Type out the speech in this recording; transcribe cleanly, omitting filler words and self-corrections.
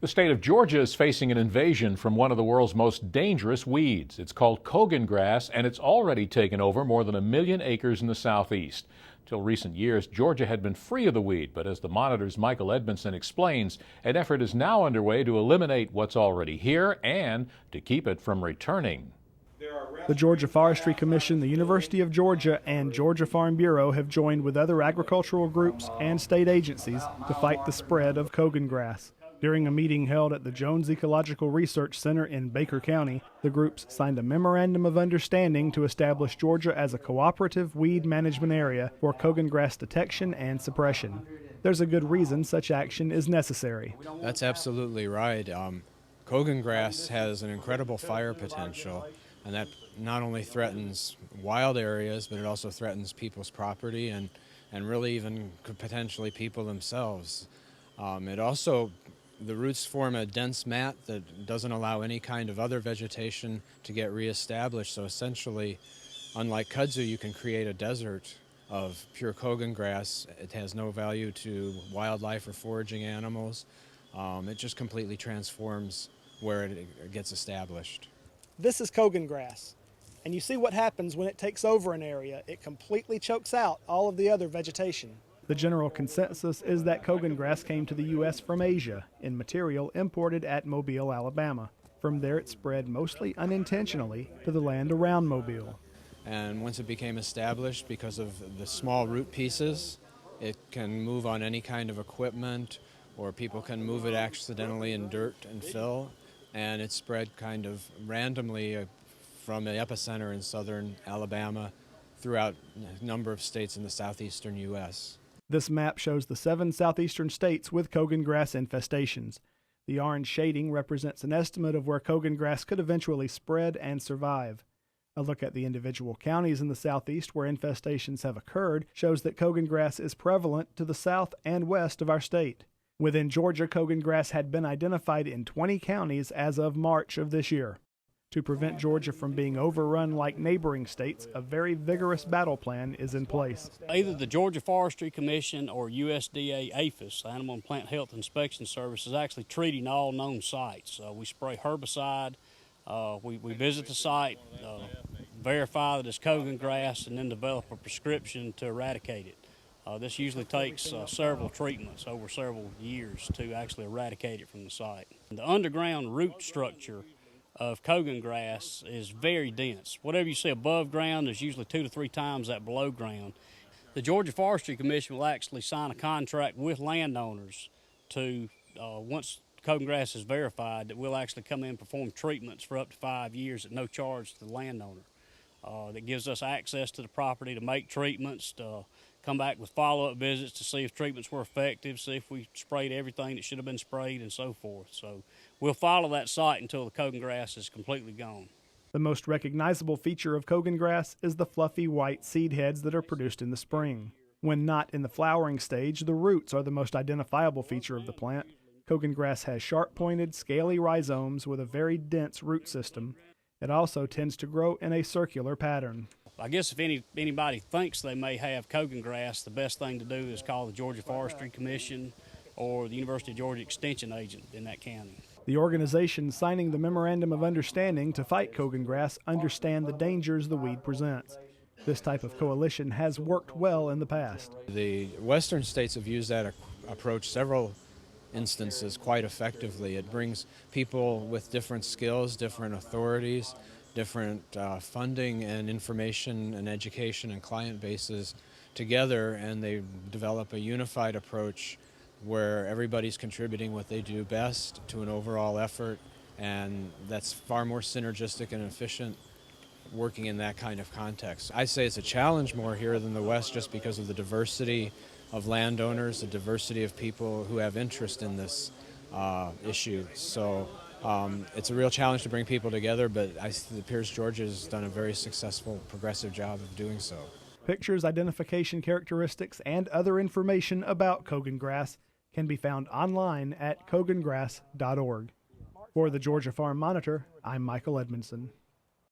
The state of Georgia is facing an invasion from one of the world's most dangerous weeds. It's called Cogongrass, and it's already taken over more than 1 million acres in the southeast. Till recent years, Georgia had been free of the weed, but as the Monitor's Michael Edmondson explains, an effort is now underway to eliminate what's already here and to keep it from returning. The Georgia Forestry Commission, the University of Georgia, and Georgia Farm Bureau have joined with other agricultural groups and state agencies to fight the spread of Cogongrass. During a meeting held at the Jones Ecological Research Center in Baker County, the groups signed a memorandum of understanding to establish Georgia as a cooperative weed management area for Cogongrass detection and suppression. There's a good reason such action is necessary. That's absolutely right. Cogongrass has an incredible fire potential, and that not only threatens wild areas, but it also threatens people's property and really even potentially people themselves. The roots form a dense mat that doesn't allow any kind of other vegetation to get reestablished. So essentially, unlike kudzu, you can create a desert of pure Cogongrass. It has no value to wildlife or foraging animals. It just completely transforms where it gets established. This is Cogongrass, and you see what happens when it takes over an area. It completely chokes out all of the other vegetation. The general consensus is that Cogongrass came to the U.S. from Asia in material imported at Mobile, Alabama. From there it spread mostly unintentionally to the land around Mobile. And once it became established, because of the small root pieces, it can move on any kind of equipment, or people can move it accidentally in dirt and fill, and it spread kind of randomly from the epicenter in southern Alabama throughout a number of states in the southeastern U.S. This map shows the 7 southeastern states with Cogongrass infestations. The orange shading represents an estimate of where Cogongrass could eventually spread and survive. A look at the individual counties in the southeast where infestations have occurred shows that Cogongrass is prevalent to the south and west of our state. Within Georgia, Cogongrass had been identified in 20 counties as of March of this year. To prevent Georgia from being overrun like neighboring states, a very vigorous battle plan is in place. Either the Georgia Forestry Commission or USDA APHIS, Animal and Plant Health Inspection Service, is actually treating all known sites. We spray herbicide, we visit the site, verify that it's Cogongrass, and then develop a prescription to eradicate it. This usually takes several treatments over several years to actually eradicate it from the site. The underground root structure of Cogongrass is very dense. Whatever you see above ground is usually 2 to 3 times that below ground. The Georgia Forestry Commission will actually sign a contract with landowners to, once Cogongrass is verified, that we'll actually come in and perform treatments for up to 5 years at no charge to the landowner. That gives us access to the property to make treatments, to come back with follow-up visits to see if treatments were effective, see if we sprayed everything that should have been sprayed, and so forth. So we'll follow that site until the Cogongrass is completely gone. The most recognizable feature of Cogongrass is the fluffy white seed heads that are produced in the spring. When not in the flowering stage, the roots are the most identifiable feature of the plant. Cogongrass has sharp-pointed, scaly rhizomes with a very dense root system. It also tends to grow in a circular pattern. I guess if anybody thinks they may have Cogongrass, the best thing to do is call the Georgia Forestry Commission or the University of Georgia Extension agent in that county. The organizations signing the Memorandum of Understanding to fight Cogongrass understand the dangers the weed presents. This type of coalition has worked well in the past. The western states have used that approach several instances quite effectively. It brings people with different skills, different authorities, different funding and information and education and client bases together, and they develop a unified approach where everybody's contributing what they do best to an overall effort, and that's far more synergistic and efficient working in that kind of context. I say it's a challenge more here than the West just because of the diversity of landowners, the diversity of people who have interest in this issue. So it's a real challenge to bring people together, but it appears Georgia has done a very successful, progressive job of doing so. Pictures, identification characteristics, and other information about Cogongrass can be found online at cogongrass.org. For the Georgia Farm Monitor, I'm Michael Edmondson.